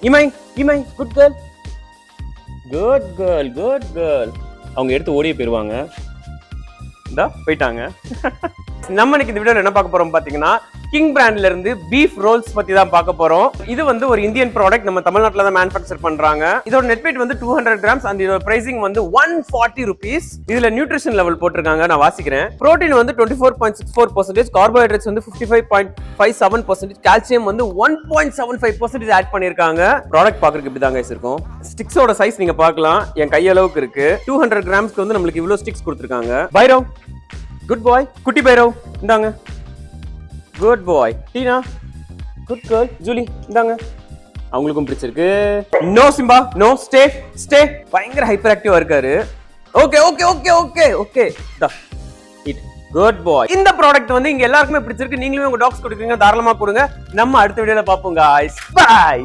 இமை இமை good girl good girl good girl. அவங்க எடுத்து ஓடியே போயிருவாங்க. இந்தா போயிட்டாங்க. நம்ம இன்னைக்கு இந்த வீடியோல என்ன பார்க்க போறோம் பாத்தீங்கன்னா, கிங் பிராண்ட்ல இருந்து பீஃப் ரோல்ஸ் பத்தி தான் பார்க்க போறோம். இது வந்து ஒரு இந்தியன் ப்ராடக்ட், நம்ம தமிழ்நாட்டுல தான் மேனுஃபேக்சர் பண்றாங்க. இதோட நெட் வெயிட் வந்து 200 கிராம்ஸ் and இதோட பிரைசிங் வந்து 140 rupees. இதுல நியூட்ரிஷன் லெவல் போட்டிருக்காங்க, நான் வாசிக்கிறேன். புரோட்டீன் வந்து 24.64%, கார்போஹைட்ரேட்ஸ் வந்து 55.57%, கால்சியம் வந்து 1.75% ஆட் பண்ணிருக்காங்க. ப்ராடக்ட் பாக்குறதுக்கு இப்படி தான் கைஸ் இருக்கும். ஸ்டிக்ஸோட சைஸ் நீங்க பார்க்கலாம், என் கையளவுக்கு இருக்கு. 200 கிராம்ஸ்க்கு வந்து நம்மளுக்கு இவ்வளவு ஸ்டிக்ஸ் கொடுத்திருக்காங்க. பைரவ் குட் பாய், குட்டி பைரவ் இந்தாங்க. Good boy Tina, good girl Julie இந்தாங்க. அவங்களுக்கும் பிடிச்சிருக்கு. No Simba, no stay stay. பயங்கர ஹைப்பர் ஆக்டிவா இருக்காரு. Okay okay okay okay okay டா இட் குட் பாய். இந்த ப்ராடக்ட் வந்து இங்க எல்லாருக்குமே பிடிச்சிருக்கு. நீங்களும் உங்க டாக்ஸ் கொடுக்குறீங்க, தாராளமா கொடுங்க. நம்ம அடுத்த வீடியோல பாப்போம் गाइस. பை.